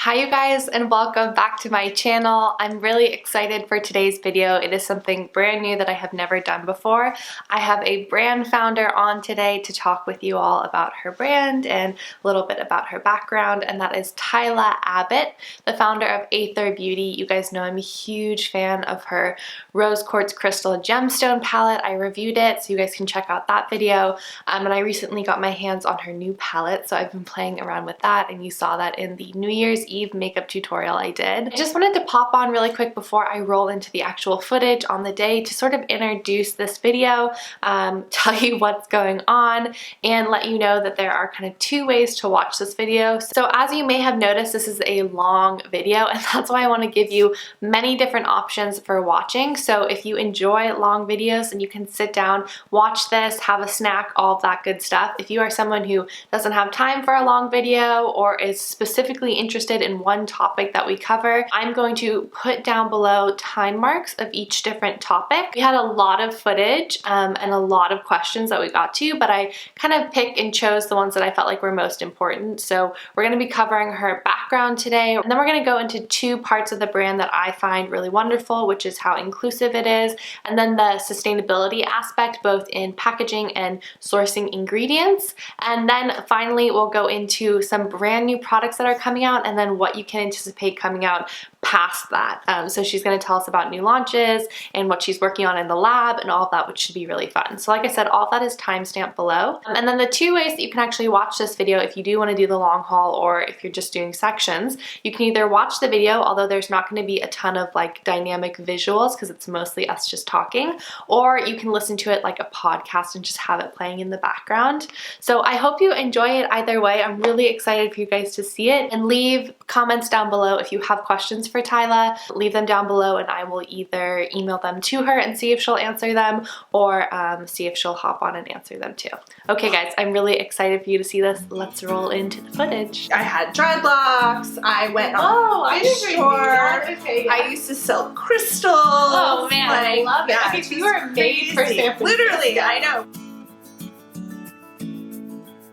Hi you guys, and welcome back to my channel. I'm really excited for today's video. It is something brand new that I have never done before. I have a brand founder on today to talk with you all about her brand and a little bit about her background, and that is Tiila Abbott, the founder of Aether Beauty. You guys know I'm a huge fan of her Rose Quartz Crystal Gemstone palette. I reviewed it, so you guys can check out that video. And I recently got my hands on her new palette, so I've been playing around with that, and you saw that in the New Year's Eve makeup tutorial I did. I just wanted to pop on really quick before I roll into the actual footage on the day to sort of introduce this video, tell you what's going on, and let you know that there are kind of two ways to watch this video. So as you may have noticed, this is a long video, and that's why I want to give you many different options for watching. So if you enjoy long videos and you can sit down, watch this, have a snack, all of that good stuff. If you are someone who doesn't have time for a long video or is specifically interested in one topic that we cover, I'm going to put down below time marks of each different topic. We had a lot of footage and a lot of questions that we got to, but I kind of picked and chose the ones that I felt like were most important. So we're going to be covering her background today, and then we're going to go into two parts of the brand that I find really wonderful, which is how inclusive it is, and then the sustainability aspect, both in packaging and sourcing ingredients. And then finally, we'll go into some brand new products that are coming out, and then what you can anticipate coming out past that. So she's going to tell us about new launches and what she's working on in the lab and all of that, which should be really fun. So like I said, all of that is timestamped below. And then the two ways that you can actually watch this video if you do want to do the long haul, or if you're just doing sections, you can either watch the video, although there's not going to be a ton of like dynamic visuals because it's mostly us just talking, or you can listen to it like a podcast and just have it playing in the background. So I hope you enjoy it either way. I'm really excited for you guys to see it, and leave comments down below if you have questions for Tiila. Leave them down below and I will either email them to her and see if she'll answer them, or see if she'll hop on and answer them too. Okay guys, I'm really excited for you to see this. Let's roll into the footage. I had dreadlocks, I went on shore, okay, yeah. I used to sell crystals. Oh man, like, I love it. Yeah, Okay, you are made for San Francisco. Literally, I know.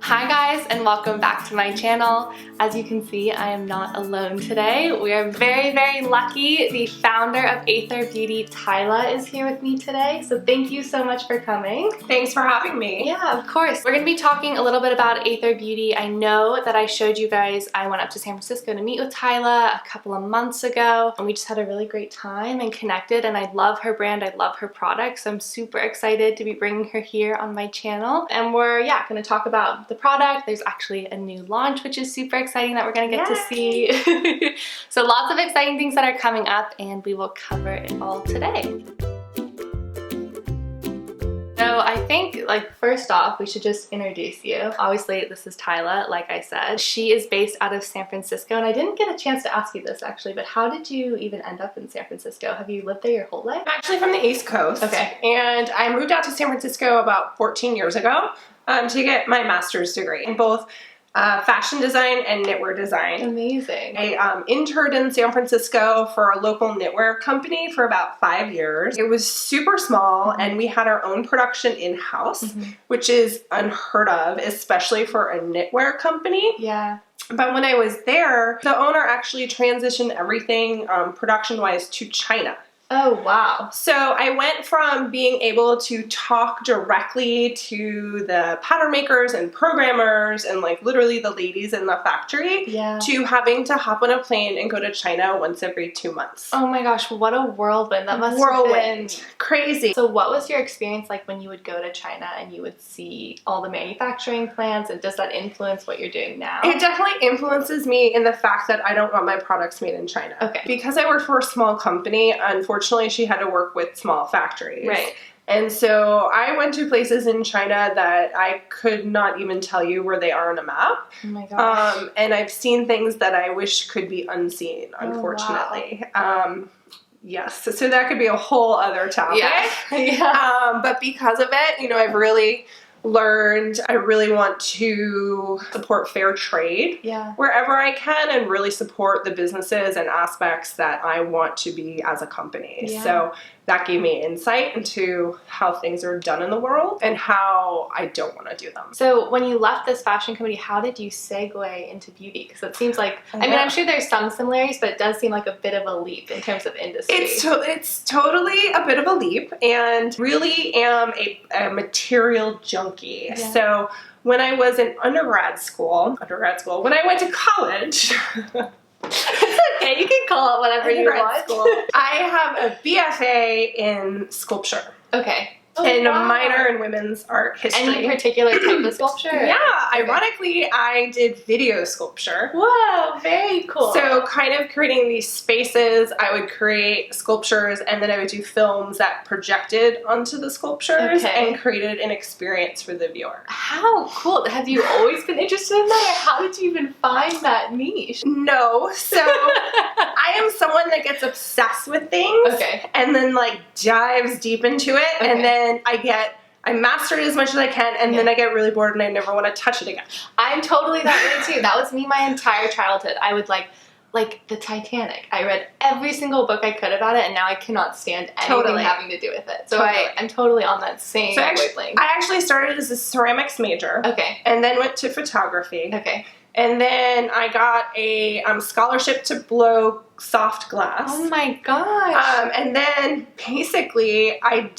Hi guys, and welcome back to my channel. As you can see, I am not alone today. We are very, very lucky. The founder of Aether Beauty, Tiila, is here with me today. So thank you so much for coming. Thanks for having me. Yeah, of course. We're gonna be talking a little bit about Aether Beauty. I know that I showed you guys, I went up to San Francisco to meet with Tiila a couple of months ago, and we just had a really great time and connected, and I love her brand, I love her products. So I'm super excited to be bringing her here on my channel. And we're, gonna talk about the product. There's actually a new launch, which is super exciting that we're gonna get to see. So lots of exciting things that are coming up, and we will cover it all today. So I think, like, first off, we should just introduce you. Obviously, this is Tiila, like I said. She is based out of San Francisco, and I didn't get a chance to ask you this actually, but how did you even end up in San Francisco? Have you lived there your whole life? I'm actually from the East Coast. Okay. And I moved out to San Francisco about 14 years ago to get my master's degree in both fashion design and knitwear design. Amazing. I interned in San Francisco for a local knitwear company for about 5 years. It was super small, and we had our own production in-house, which is unheard of, especially for a knitwear company. Yeah. But when I was there, the owner actually transitioned everything production-wise to China. Oh, wow. So I went from being able to talk directly to the pattern makers and programmers and like literally the ladies in the factory to having to hop on a plane and go to China once every 2 months. Oh my gosh, what a whirlwind. That must have been crazy. So what was your experience like when you would go to China and you would see all the manufacturing plants, and does that influence what you're doing now? It definitely influences me in the fact that I don't want my products made in China. Okay. Because I work for a small company, unfortunately she had to work with small factories. Right. And so I went to places in China that I could not even tell you where they are on a map. Oh my gosh. And I've seen things that I wish could be unseen, unfortunately. Oh, wow. Yes, so that could be a whole other topic. Yeah. But because of it, you know, I've really learned I really want to support fair trade wherever I can and really support the businesses and aspects that I want to be as a company. So that gave me insight into how things are done in the world and how I don't want to do them. So when you left this fashion company, how did you segue into beauty? Because it seems like, I mean, I'm sure there's some similarities, but it does seem like a bit of a leap in terms of industry. It's totally a bit of a leap, and really am a material junkie. So when I was in undergrad school, when I went to college, it's okay, you can call it whatever you want. School, I have a BFA in sculpture. Okay. And a minor in women's art history. Any particular type of sculpture? Yeah, ironically, I did video sculpture. Whoa, very cool. So kind of creating these spaces, I would create sculptures and then I would do films that projected onto the sculptures and created an experience for the viewer. How cool. Have you always been interested in that? Or how did you even find that niche? No. So I am someone that gets obsessed with things and then like dives deep into it and then I master it as much as I can, and then I get really bored and I never want to touch it again. I'm totally that way too. That was me my entire childhood. I would like the Titanic. I read every single book I could about it, and now I cannot stand anything having to do with it. So I'm totally on that same wavelength. I actually started as a ceramics major. And then went to photography. And then I got a scholarship to blow soft glass. Oh my gosh. And then basically I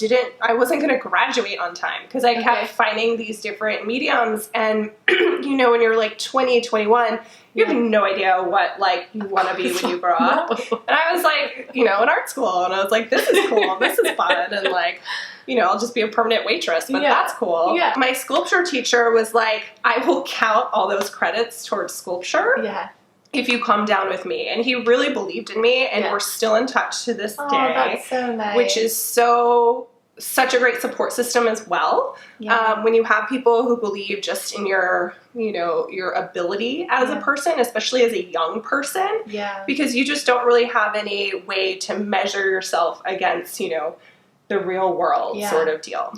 wasn't going to graduate on time because I kept finding these different mediums. And you know, when you're like 20, 21, you have no idea what like you want to be when you grow up. And I was like, you know, in art school, and I was like, this is cool, this is fun, and like, you know, I'll just be a permanent waitress, but that's cool. My sculpture teacher was like, I will count all those credits towards sculpture if you come down with me. And he really believed in me, and we're still in touch to this day. That's so nice. Which is such a great support system as well. When you have people who believe just in your, you know, your ability as a person, especially as a young person, because you just don't really have any way to measure yourself against, you know, the real world sort of deal.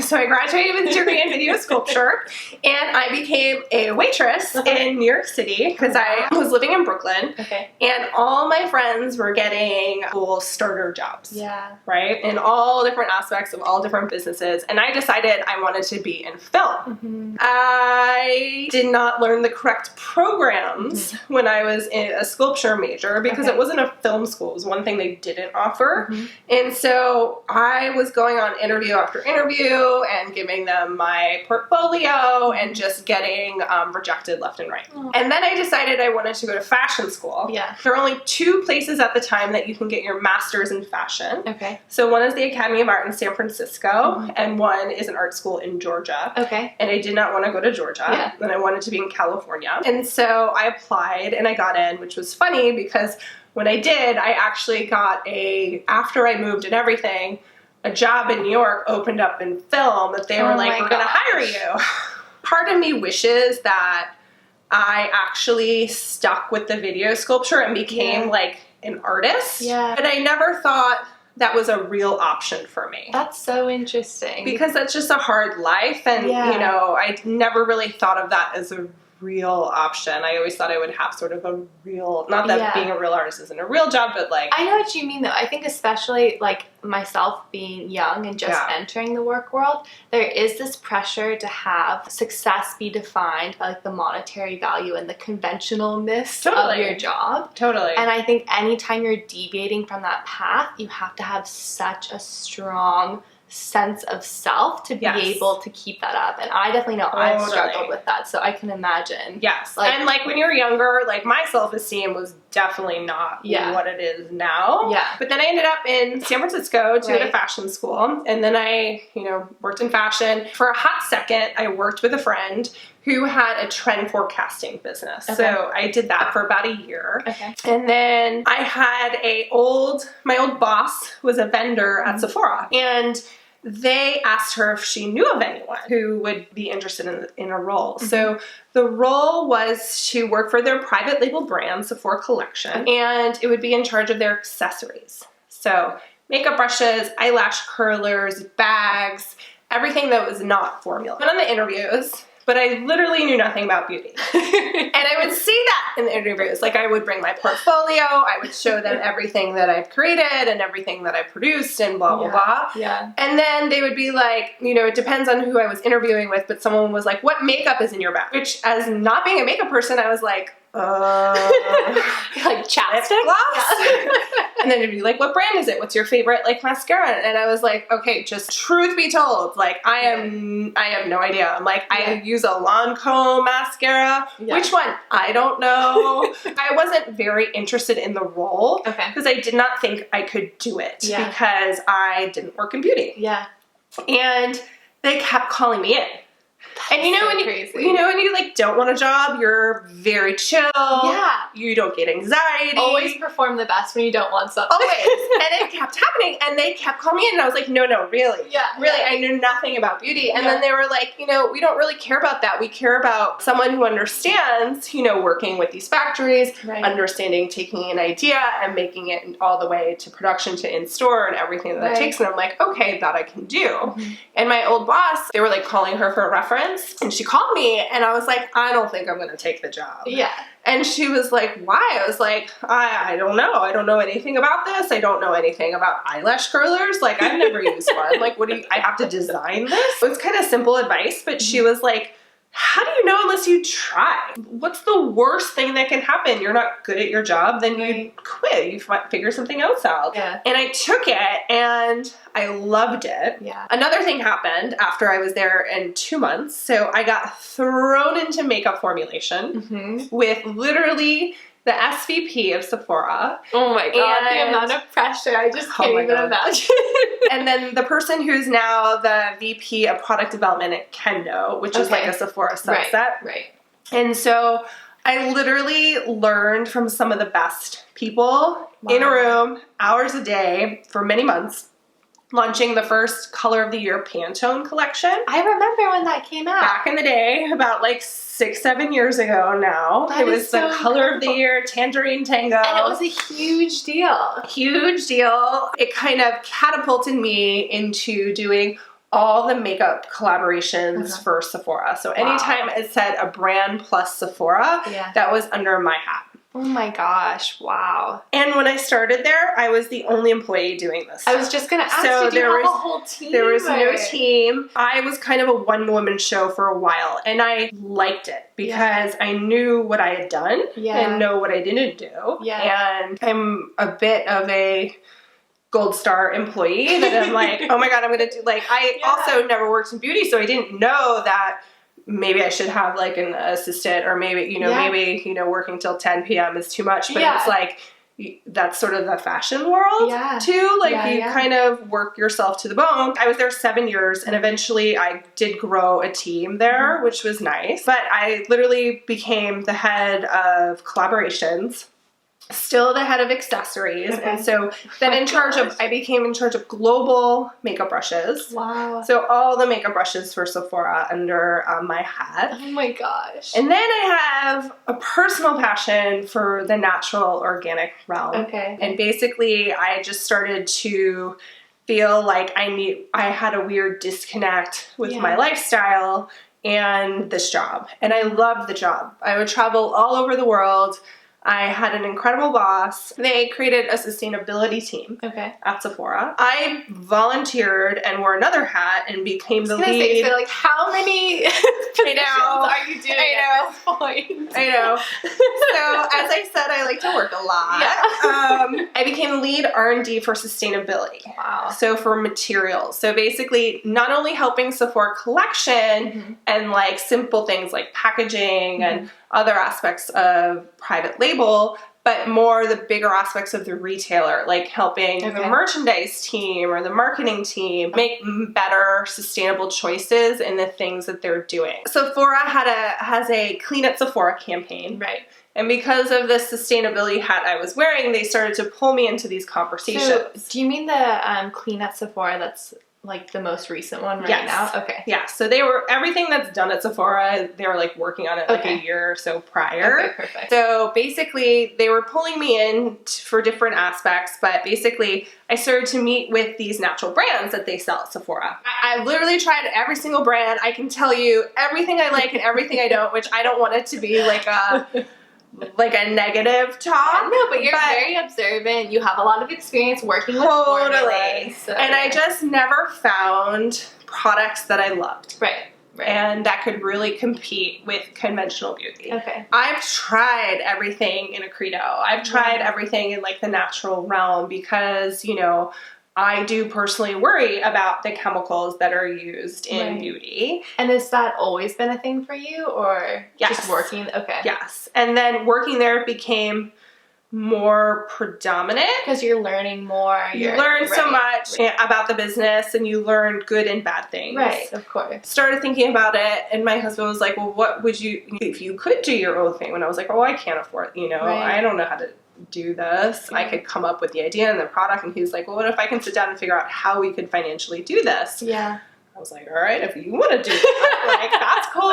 So I graduated with a degree in video sculpture, and I became a waitress in New York City because I was living in Brooklyn, and all my friends were getting cool starter jobs, right, in all different aspects of all different businesses, and I decided I wanted to be in film. I did not learn the correct programs when I was in a sculpture major because it wasn't a film school. It was one thing they didn't offer, and so I was going on interview after interview and giving them my portfolio and just getting rejected left and right. And then I decided I wanted to go to fashion school. There are only 2 places at the time that you can get your master's in fashion. So one is the Academy of Art in San Francisco, and one is an art school in Georgia. And I did not want to go to Georgia, and I wanted to be in California. And so I applied and I got in, which was funny because when I did, I actually got after I moved and everything, a job in New York opened up in film that they were like, we're going to hire you. Part of me wishes that I actually stuck with the video sculpture and became like an artist. But I never thought that was a real option for me. That's so interesting. Because that's just a hard life, and you know, I never really thought of that as a real option. I always thought I would have sort of a real, not that being a real artist isn't a real job, but like, I know what you mean though. I think especially like myself being young and just entering the work world, there is this pressure to have success be defined by like the monetary value and the conventionalness of your job. And I think anytime you're deviating from that path, you have to have such a strong sense of self to be able to keep that up, and I definitely know I've struggled with that, so I can imagine. Like, and like when you're younger, like my self-esteem was definitely not what it is now. But then I ended up in San Francisco to go to fashion school, and then I, you know, worked in fashion. For a hot second, I worked with a friend who had a trend forecasting business. So I did that for about a year. And then I had my old boss was a vendor at Sephora, and they asked her if she knew of anyone who would be interested in a role. So the role was to work for their private label brand, Sephora Collection, and it would be in charge of their accessories. So makeup brushes, eyelash curlers, bags, everything that was not formula. I went on the interviews, but I literally knew nothing about beauty. And I would see that in the interviews. Like, I would bring my portfolio, I would show them everything that I've created and everything that I produced and blah, blah, blah. Yeah. And then they would be like, you know, it depends on who I was interviewing with, but someone was like, what makeup is in your bag? Which, as not being a makeup person, I was like, like chapstick? Gloss? And then it'd be like, what brand is it? What's your favorite, like, mascara? And I was like, okay, just truth be told, like, I have no idea. I'm like, I use a Lancome mascara. Yeah. Which one? I don't know. I wasn't very interested in the role because I did not think I could do it because I didn't work in beauty. Yeah. And they kept calling me in. And you know, when you like don't want a job, you're very chill. Yeah. You don't get anxiety. Always perform the best when you don't want something. Always. And it kept happening. And they kept calling me in. And I was like, no, really. Yeah. Really, I knew nothing about beauty. And then they were like, you know, we don't really care about that. We care about someone who understands, you know, working with these factories, understanding, taking an idea and making it all the way to production to in-store and everything that takes. And I'm like, okay, that I can do. And my old boss, they were like calling her for a reference. And she called me and I was like, I don't think I'm going to take the job. Yeah. And she was like, why? I was like, I don't know. I don't know anything about this. I don't know anything about eyelash curlers. Like, I've never used one. Like, I have to design this? It was kind of simple advice, but she was like, how do you know unless you try? What's the worst thing that can happen? You're not good at your job, then you quit. You figure something else out. Yeah. And I took it and I loved it. Yeah. Another thing happened after I was there in 2 months. So I got thrown into makeup formulation with literally the SVP of Sephora. Oh my God, the amount of pressure. I just can't even imagine. And then the person who's now the VP of product development at Kendo, which is like a Sephora subset. Right. And so I literally learned from some of the best people in a room, hours a day for many months, launching the first Color of the Year Pantone collection. I remember when that came out. Back in the day, about like 6-7 years ago now. It was the Color of the Year Tangerine Tango. And it was a huge deal. Huge deal. It kind of catapulted me into doing all the makeup collaborations for Sephora. So anytime it said a brand plus Sephora, that was under my hat. Oh my gosh, wow. And when I started there, I was the only employee doing this. I was just going to ask, did you have a whole team? There was no team. I was kind of a one-woman show for a while, and I liked it because I knew what I had done and know what I didn't do. Yeah. And I'm a bit of a gold star employee that I'm like, oh my God, I'm going to do, like, I also never worked in beauty, so I didn't know that maybe I should have like an assistant, or maybe, you know, maybe, you know, working till 10 p.m. is too much, but it's like, that's sort of the fashion world too. Like you kind of work yourself to the bone. I was there 7 years and eventually I did grow a team there, which was nice, but I literally became the head of collaborations. Still the head of accessories. And so then I became in charge of global makeup brushes. Wow. So all the makeup brushes for Sephora under my hat. Oh my gosh. And then I have a personal passion for the natural organic realm. Okay. And basically I just started to feel like I had a weird disconnect with my lifestyle and this job. And I loved the job. I would travel all over the world. I had an incredible boss. They created a sustainability team at Sephora. I volunteered and wore another hat and became the lead. So like, how many positions are you doing at this point? I know. So as I said, I like to work a lot. Yeah. I became the lead R&D for sustainability. Wow. So for materials. So basically not only helping Sephora collection and like simple things like packaging and other aspects of private label, but more the bigger aspects of the retailer, like helping the merchandise team or the marketing team make better sustainable choices in the things that they're doing. Sephora has a Clean at Sephora campaign. Right. And because of the sustainability hat I was wearing, they started to pull me into these conversations. So, do you mean the Clean at Sephora that's like the most recent one right Yes. now? Okay. Yeah, so they were, everything that's done at Sephora, they were like working on it like a year or so prior. Okay, perfect. So basically they were pulling me in for different aspects, but basically I started to meet with these natural brands that they sell at Sephora. I literally tried every single brand. I can tell you everything I like and everything I don't, which I don't want it to be like a negative talk. No, but you're very observant. You have a lot of experience working with formulas. So. And I just never found products that I loved. Right. And that could really compete with conventional beauty. Okay. I've tried everything in a credo. I've tried everything in like the natural realm because, you know, I do personally worry about the chemicals that are used in beauty. And has that always been a thing for you, or just working? Okay. Yes. And then working there became more predominant. Because you're learning more. You learn so much about the business, and you learn good and bad things. Right, of course. Started thinking about it, and my husband was like, well, what would you, if you could do your own thing? When I was like, oh, I can't afford it, you know, I don't know how to do this. I could come up with the idea and the product, and he was like, well, what if I can sit down and figure out how we could financially do this? Yeah. I was like, all right, if you want to do that, like, that's cool.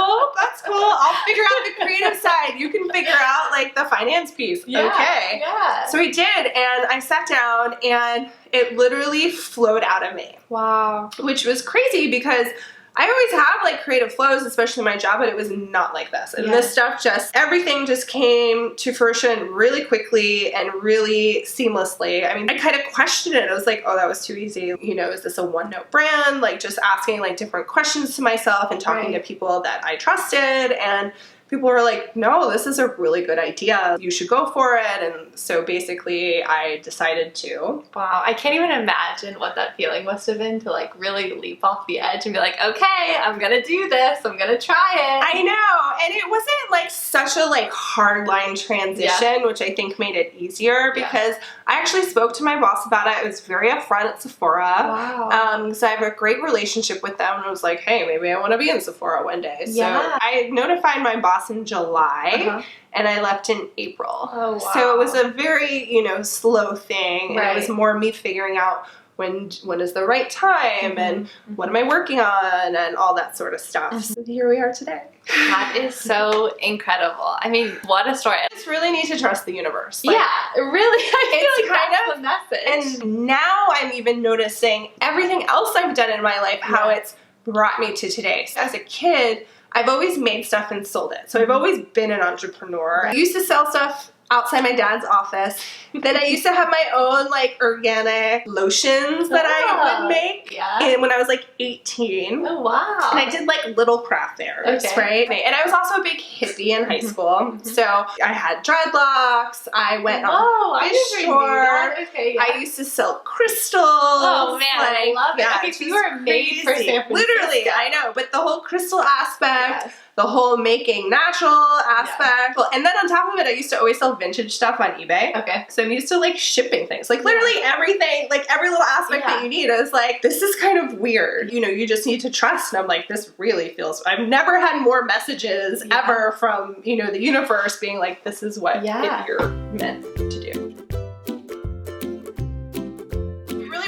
I'll figure out the creative side. You can figure out like the finance piece. Okay. Yeah. So we did, and I sat down, and it literally flowed out of me. Wow. Which was crazy because I always have like creative flows, especially in my job, but it was not like this. And this stuff everything just came to fruition really quickly and really seamlessly. I mean, I kind of questioned it. I was like, oh, that was too easy. You know, is this a one-note brand? Like just asking like different questions to myself and talking to people that I trusted, and people were like, no, this is a really good idea. You should go for it. And so basically I decided to. Wow. I can't even imagine what that feeling must have been to like really leap off the edge and be like, okay, I'm going to do this. I'm going to try it. I know. And it wasn't like such a like hard line transition, which I think made it easier because I actually spoke to my boss about it. It was very upfront at Sephora. Wow. So I have a great relationship with them, and I was like, hey, maybe I want to be in Sephora one day. So I notified my boss in July, and I left in April. Oh, wow. So it was a very, you know, slow thing. And it was more me figuring out when is the right time and what am I working on and all that sort of stuff. So here we are today. That is so incredible. I mean, what a story. I just really need to trust the universe. Like, really. I feel like that's the message. And now I'm even noticing everything else I've done in my life, how it's brought me to today. So as a kid, I've always made stuff and sold it. So I've always been an entrepreneur. I used to sell stuff outside my dad's office. Then I used to have my own like organic lotions that I would make and when I was like 18. Oh, wow. And I did like little craft fairs, right? And I was also a big hippie in high school. So I had dreadlocks. I went on fish tour. I used to sell crystals. Oh man, I love it. Yeah, okay, so you were made for San Francisco. Literally, I know. But the whole crystal aspect, the whole making natural aspect. Well, and then on top of it, I used to always sell vintage stuff on eBay. Okay. So I'm used to like shipping things. Like literally everything, like every little aspect that you need. I was like, this is kind of weird. You know, you just need to trust. And I'm like, this really feels, I've never had more messages ever from, you know, the universe being like, this is what you're meant to do.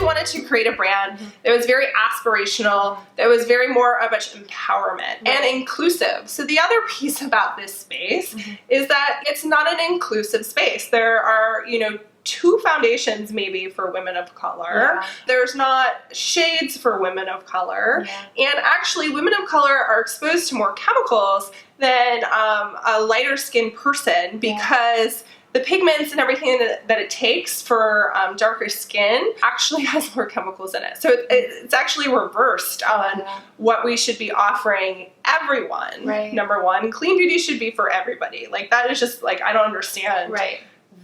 Wanted to create a brand that was very aspirational, that was very more about empowerment and inclusive. So the other piece about this space is that it's not an inclusive space. There are, you know, 2 foundations maybe for women of color. There's not shades for women of color. And actually women of color are exposed to more chemicals than a lighter skinned person because the pigments and everything that it takes for darker skin actually has more chemicals in it. So it's actually reversed on what we should be offering everyone. Number one, clean beauty should be for everybody. Like that is just like, I don't understand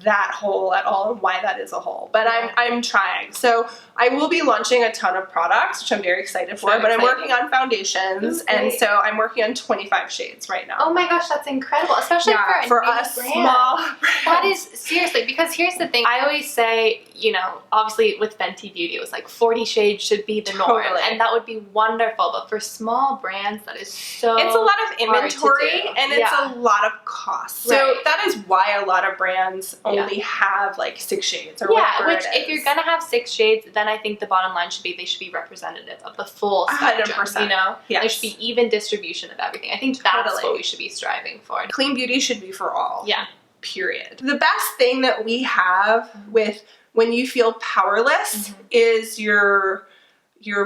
that whole at all and why that is a whole. But I'm trying. So I will be launching a ton of products, which I'm very excited for, but I'm working on foundations, and so I'm working on 25 shades right now. Oh my gosh, that's incredible, especially for a small brand. That is, seriously, because here's the thing, I always say, you know, obviously with Fenty Beauty, it was like 40 shades should be the norm, and that would be wonderful, but for small brands, that is so It's a lot of inventory, and it's a lot of cost. So that is why a lot of brands only have like 6 shades or whatever which if you're gonna have 6 shades, then I think the bottom line should be they should be representative of the full spectrum. 100%. You know, there should be even distribution of everything. I think that's what we should be striving for. Clean beauty should be for all. Yeah. Period. The best thing that we have with when you feel powerless is your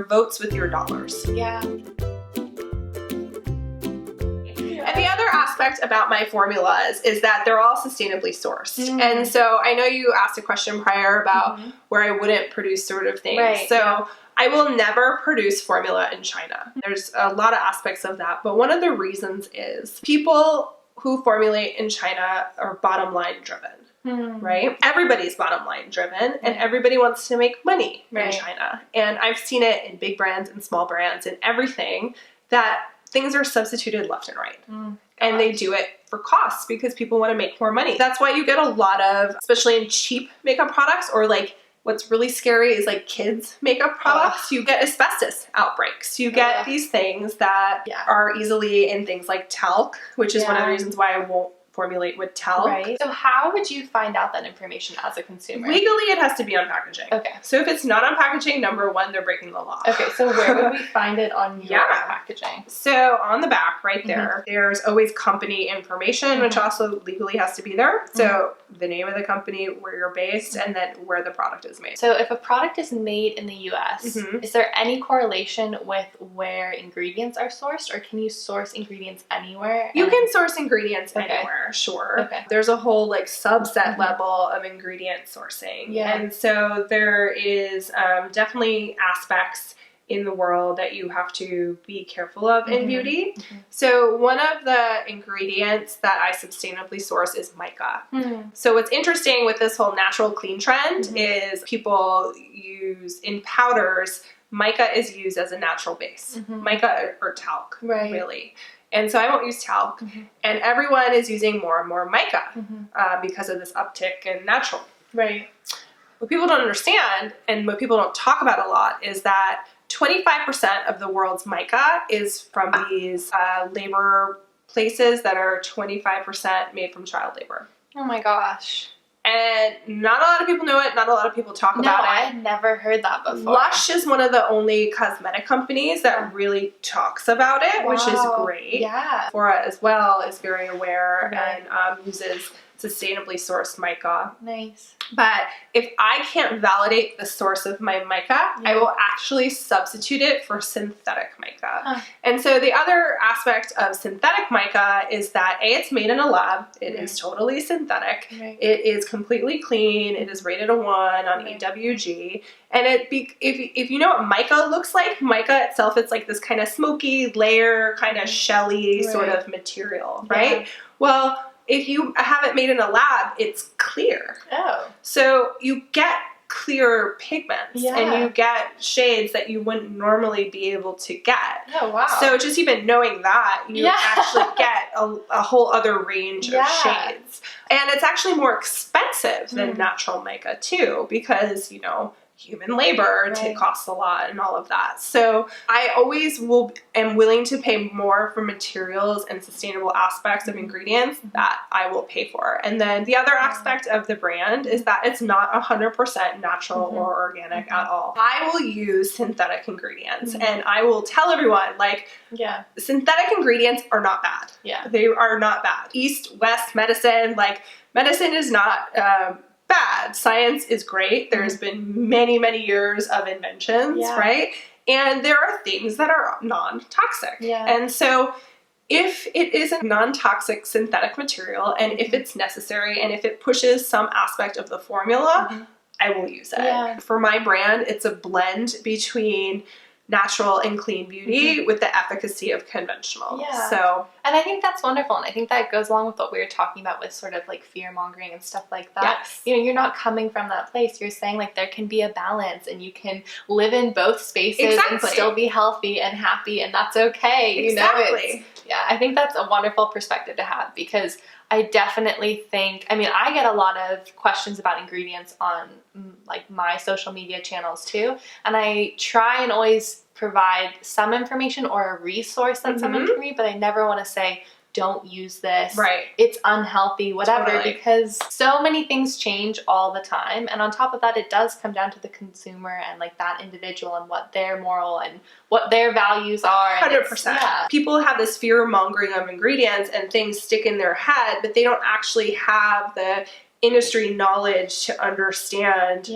votes with your dollars. Yeah. And the other aspect about my formulas is that they're all sustainably sourced. And so I know you asked a question prior about where I wouldn't produce sort of things. Right, so I will never produce formula in China. There's a lot of aspects of that. But one of the reasons is people who formulate in China are bottom line driven. Right? Everybody's bottom line driven and everybody wants to make money in China. And I've seen it in big brands and small brands and everything that things are substituted left and right. And they do it for costs because people want to make more money. That's why you get a lot of, especially in cheap makeup products or like what's really scary is like kids makeup products. You get asbestos outbreaks. You get these things that are easily in things like talc, which is one of the reasons why I won't formulate with talc. Right. So how would you find out that information as a consumer? Legally, it has to be on packaging. Okay. So if it's not on packaging, number one, they're breaking the law. Okay, so where would we find it on your packaging? So on the back right there, there's always company information, which also legally has to be there. So the name of the company, where you're based, and then where the product is made. So if a product is made in the US, is there any correlation with where ingredients are sourced, or can you source ingredients anywhere? You can source ingredients anywhere. Sure. There's a whole like subset level of ingredient sourcing. And so there is definitely aspects in the world that you have to be careful of in beauty. So one of the ingredients that I sustainably source is mica. So what's interesting with this whole natural clean trend is people use in powders, mica is used as a natural base. Mica or talc, really. And so I won't use talc. And everyone is using more and more mica because of this uptick in natural. Right. What people don't understand and what people don't talk about a lot is that 25% of the world's mica is from these labor places that are 25% made from child labor. Oh my gosh. And not a lot of people know it. Not a lot of people talk about it. I had never heard that before. Lush is one of the only cosmetic companies that really talks about it, which is great. Yeah. Sephora as well is very aware and uses sustainably sourced mica. Nice. But if I can't validate the source of my mica, I will actually substitute it for synthetic mica. And so the other aspect of synthetic mica is that A, it's made in a lab. It is totally synthetic. It is completely clean. It is rated a 1 on EWG. And if you know what mica looks like, mica itself, it's like this kind of smoky layer, kind of shelly sort of material, right? Well, if you have it made in a lab, it's clear. So you get clear pigments and you get shades that you wouldn't normally be able to get. So just even knowing that, you actually get a whole other range of shades. And it's actually more expensive than natural mica too, because, you know, human labor costs a lot and all of that. So I always am willing to pay more for materials and sustainable aspects of ingredients that I will pay for. And then the other aspect of the brand is that it's not 100% natural or organic at all. I will use synthetic ingredients and I will tell everyone, like, synthetic ingredients are not bad. They are not bad. East, West, medicine, like, medicine is not bad. Science is great. There's been many, many years of inventions, right? And there are things that are non-toxic. And so if it is a non-toxic synthetic material and if it's necessary and if it pushes some aspect of the formula, I will use it. For my brand, it's a blend between natural and clean beauty with the efficacy of conventional. So, and I think that's wonderful, and I think that goes along with what we were talking about with sort of like fear mongering and stuff like that. You know, you're not coming from that place. You're saying like there can be a balance and you can live in both spaces and still be healthy and happy, and that's okay. You know, I think that's a wonderful perspective to have, because I definitely think, I mean, I get a lot of questions about ingredients on like my social media channels too. And I try and always provide some information or a resource that someone can read, but I never want to say, don't use this. Right. It's unhealthy, whatever, Totally. because so many things change all the time. And on top of that, it does come down to the consumer and like that individual and what their moral and what their values are. 100%. Yeah. People have this fear mongering of ingredients and things stick in their head, but they don't actually have the industry knowledge to understand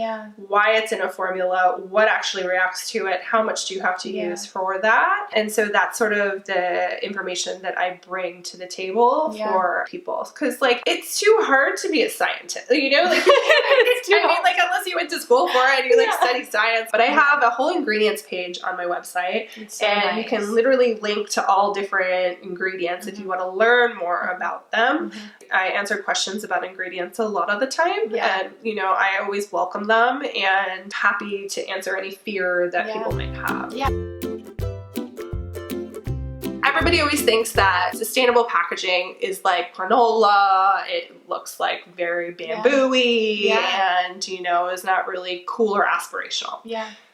why it's in a formula, what actually reacts to it, how much do you have to use for that. And so that's sort of the information that I bring to the table for people. Because like, it's too hard to be a scientist, you know? Like, like unless you went to school for it and you like study science. But I have a whole ingredients page on my website, and you can literally link to all different ingredients if you want to learn more about them. I answer questions about ingredients a lot of the time, and you know, I always welcome them and happy to answer any fear that people might have. Everybody always thinks that sustainable packaging is like granola. It looks like very bamboo-y and, you know, is not really cool or aspirational.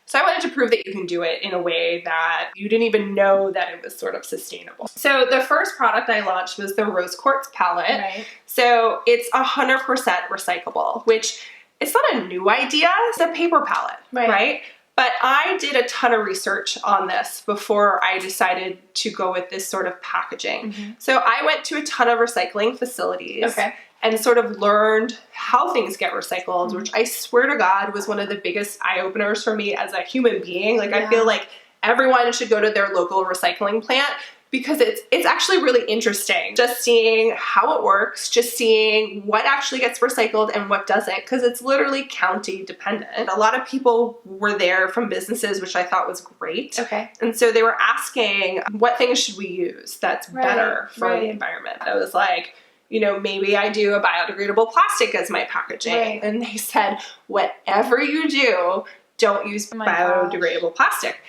So I wanted to prove that you can do it in a way that you didn't even know that it was sort of sustainable. So the first product I launched was the Rose Quartz palette. So it's 100% recyclable, which it's not a new idea. It's a paper palette, right? But I did a ton of research on this before I decided to go with this sort of packaging. So I went to a ton of recycling facilities and sort of learned how things get recycled, which I swear to God was one of the biggest eye-openers for me as a human being. Like, I feel like everyone should go to their local recycling plant, because it's actually really interesting just seeing how it works, just seeing what actually gets recycled and what doesn't, because it's literally county dependent. A lot of people were there from businesses, which I thought was great. And so they were asking, what things should we use that's better for the environment? I was like, you know, maybe I do a biodegradable plastic as my packaging. And they said, whatever you do, don't use biodegradable plastic.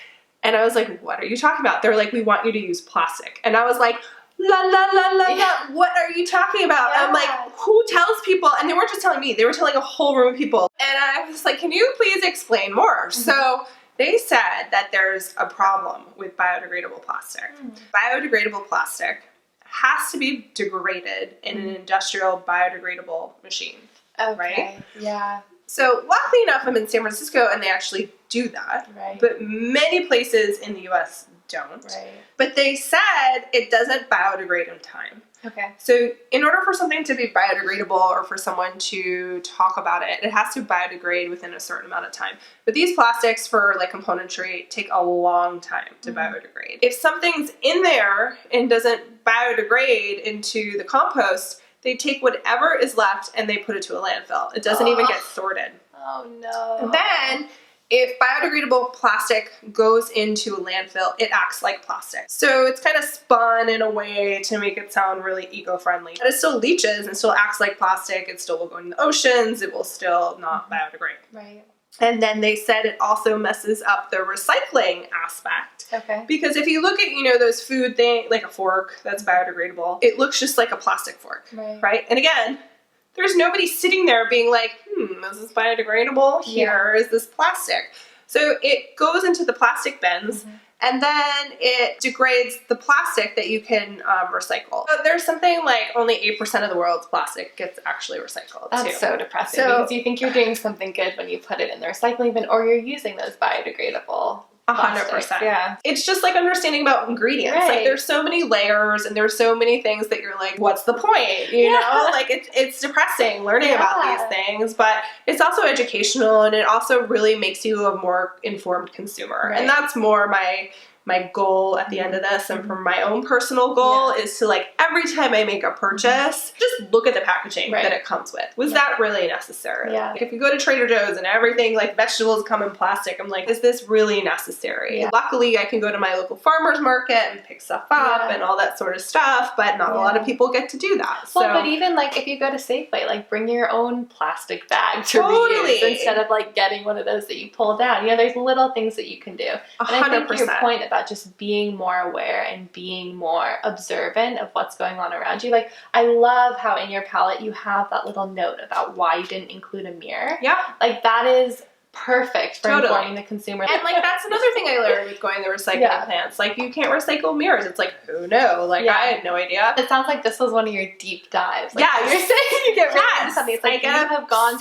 And I was like, what are you talking about? They're like, we want you to use plastic. And I was like, la, la, la, la, la, what are you talking about? I'm like, who tells people? And they weren't just telling me, they were telling a whole room of people. And I was like, can you please explain more? So they said that there's a problem with biodegradable plastic. Biodegradable plastic has to be degraded in an industrial biodegradable machine, right? So luckily enough, I'm in San Francisco and they actually do that, but many places in the US don't. But they said it doesn't biodegrade in time. So in order for something to be biodegradable or for someone to talk about it, it has to biodegrade within a certain amount of time. But these plastics for like componentry take a long time to biodegrade. If something's in there and doesn't biodegrade into the compost, they take whatever is left and they put it to a landfill. It doesn't even get sorted. Oh no. And then if biodegradable plastic goes into a landfill, it acts like plastic. So it's kind of spun in a way to make it sound really eco-friendly. But it still leaches and still acts like plastic. It still will go into the oceans. It will still not biodegrade. And then they said it also messes up the recycling aspect. Because if you look at, you know, those food things, like a fork that's biodegradable, it looks just like a plastic fork, right? And again, there's nobody sitting there being like, is this biodegradable? Here is this plastic. So it goes into the plastic bins, and then it degrades the plastic that you can recycle. So there's something like only 8% of the world's plastic gets actually recycled. That's so depressing, because you think you're doing something good when you put it in the recycling bin, or you're using those biodegradable 100%. It's just like understanding about ingredients. Like there's so many layers and there's so many things that you're like, what's the point? You know, like it's depressing learning about these things, but it's also educational, and it also really makes you a more informed consumer. And that's more my goal at the end of this, and from my own personal goal is to, like, every time I make a purchase, just look at the packaging that it comes with. Was that really necessary? Like, if you go to Trader Joe's and everything, like vegetables come in plastic, I'm like, is this really necessary? Luckily, I can go to my local farmer's market and pick stuff up and all that sort of stuff, but not a lot of people get to do that. Well, but even like if you go to Safeway, like bring your own plastic bag to reuse instead of like getting one of those that you pull down. You know, there's little things that you can do. And I think your point about just being more aware and being more observant of what's going on around you. Like, I love how in your palette you have that little note about why you didn't include a mirror. Like, that is perfect for informing the consumer. And like that's another thing I learned with going to recycling plants. Like you can't recycle mirrors. It's like, who knew? Like I had no idea. It sounds like this was one of your deep dives. Like, you're saying you get really into something. It's like you have gone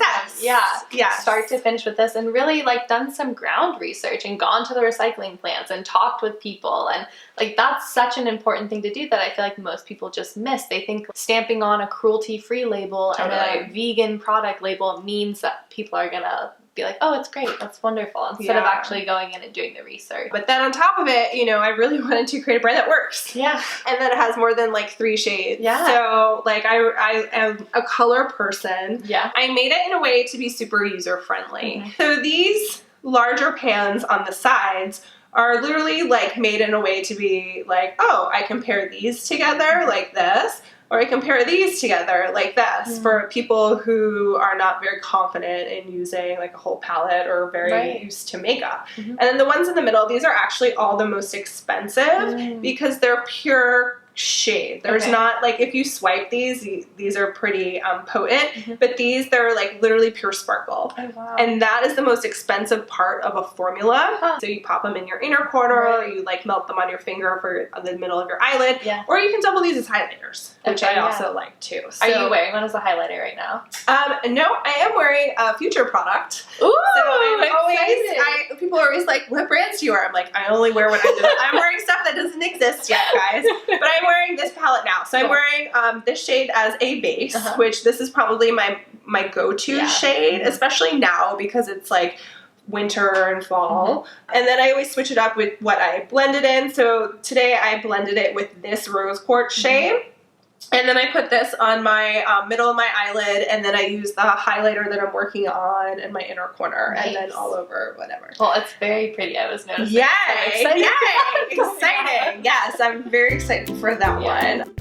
start to finish with this and really like done some ground research and gone to the recycling plants and talked with people, and like that's such an important thing to do that I feel like most people just miss. They think stamping on a cruelty-free label and a vegan product label means that people are gonna be like, oh, it's great, that's wonderful, instead of actually going in and doing the research. But then on top of it, you know, I really wanted to create a brand that works. Yeah. And that it has more than like 3 shades. Yeah. So like I am a color person. Yeah. I made it in a way to be super user friendly. So these larger pans on the sides are literally like made in a way to be like, oh, I compare these together like this, or I compare these together like this for people who are not very confident in using like a whole palette or very used to makeup. And then the ones in the middle, these are actually all the most expensive because they're pure shade. There's not like, if you swipe these are pretty potent, but they're like literally pure sparkle. Oh, wow. And that is the most expensive part of a formula. So you pop them in your inner corner, or you like melt them on your finger for the middle of your eyelid, or you can double these as highlighters, which I also like too. So, are you wearing one as a highlighter right now? No, I am wearing a Future product. Ooh, so I'm people are always like, what brands do you wear? I'm like, I only wear what I do. I'm wearing stuff that doesn't exist yet, guys. But I'm wearing this palette now. So I'm wearing this shade as a base, which this is probably my go-to shade, especially now because it's like winter and fall. And then I always switch it up with what I blended in. So today I blended it with this rose quartz shade. And then I put this on my middle of my eyelid, and then I use the highlighter that I'm working on in my inner corner, and then all over whatever. Well, it's very pretty. I was noticing. Yay! Exciting! Yes, I'm very excited for that one.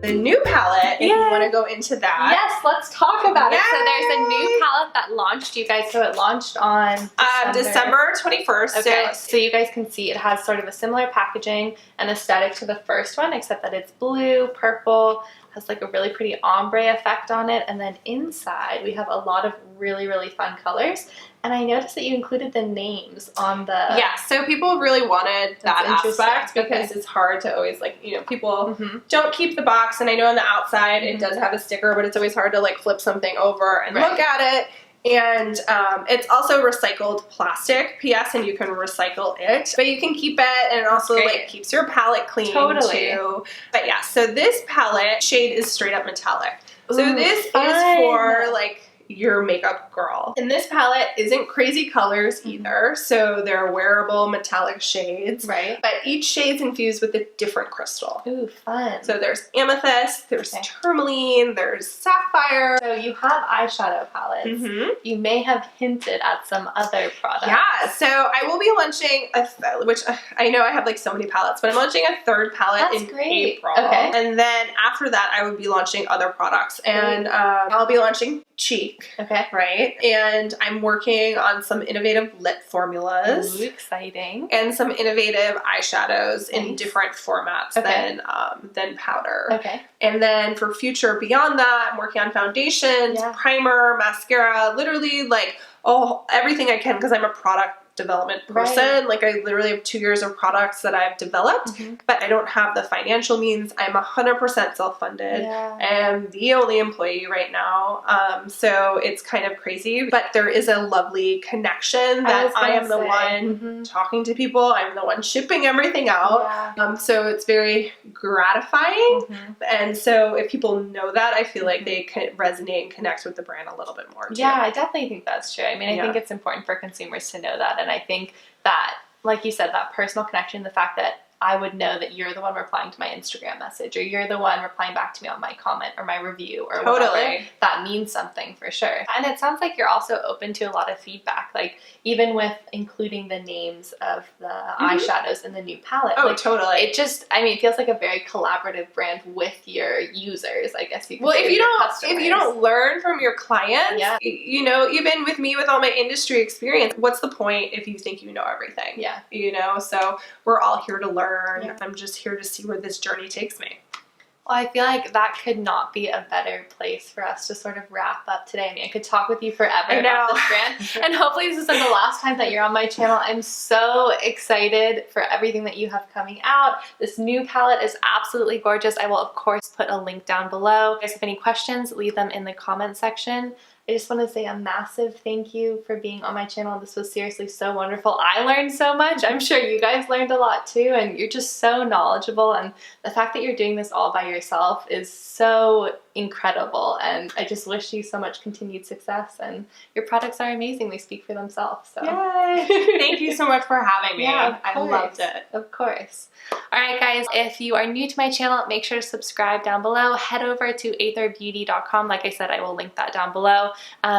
The new palette, if you want to go into that. Yes, let's talk about it. So there's a new palette that launched, you guys. So it launched on December 21st. Okay, so you guys can see it has sort of a similar packaging and aesthetic to the first one, except that it's blue, purple, has like a really pretty ombre effect on it. And then inside we have a lot of really, really fun colors. And I noticed that you included the names on the... Yeah, so people really wanted that aspect because it's hard to always, like, you know, people don't keep the box. And I know on the outside it does have a sticker, but it's always hard to, like, flip something over and look at it. And it's also recycled plastic, P.S., and you can recycle it. But you can keep it, and it also, like, keeps your palette clean, too. But, yeah, so this palette shade is straight up metallic. So this is for, like, your makeup girl. And this palette isn't crazy colors either, so they're wearable metallic shades. Right. But each shade's infused with a different crystal. Ooh, fun. So there's amethyst, there's tourmaline, there's sapphire. So you have eyeshadow palettes. You may have hinted at some other products. Yeah, so I will be launching which I know I have like so many palettes, but I'm launching a third palette in April. And then after that I would be launching other products, and I'll be launching cheek. Right? And I'm working on some innovative lip formulas. Ooh, exciting. And some innovative eyeshadows in different formats than powder. And then for future beyond that, I'm working on foundations, primer, mascara, literally like everything I can, because I'm a product development person. Like I literally have 2 years of products that I've developed, but I don't have the financial means. I'm 100% self-funded. I am the only employee right now. So it's kind of crazy, but there is a lovely connection that I am the one talking to people. I'm the one shipping everything out. So it's very gratifying. And so if people know that, I feel like they can resonate and connect with the brand a little bit more too. Yeah, I definitely think that's true. I mean, I think it's important for consumers to know that. And I think that, like you said, that personal connection, the fact that I would know that you're the one replying to my Instagram message, or you're the one replying back to me on my comment or my review or whatever, that means something for sure. And it sounds like you're also open to a lot of feedback, like even with including the names of the eyeshadows in the new palette. Oh, like, totally. It just, I mean, it feels like a very collaborative brand with your users, I guess you could say. If you don't learn from your clients, you know, even with me with all my industry experience, what's the point if you think you know everything? You know, so we're all here to learn. I'm just here to see where this journey takes me. Well, I feel like that could not be a better place for us to sort of wrap up today. I mean, I could talk with you forever about this brand, and hopefully this isn't the last time that you're on my channel. I'm so excited for everything that you have coming out. This new palette is absolutely gorgeous. I will, of course, put a link down below. If you guys have any questions, leave them in the comment section. I just want to say a massive thank you for being on my channel. This was seriously so wonderful. I learned so much. I'm sure you guys learned a lot too, and you're just so knowledgeable, and the fact that you're doing this all by yourself is so incredible, and I just wish you so much continued success, and your products are amazing. They speak for themselves. So. Yay! Thank you so much for having me. Yeah, I loved it. Of course. Alright guys, if you are new to my channel, make sure to subscribe down below. Head over to aetherbeauty.com. Like I said, I will link that down below.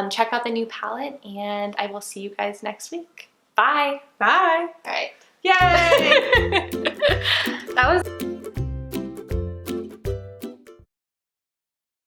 Check out the new palette, and I will see you guys next week. Bye! Bye! Alright. Yay! That was...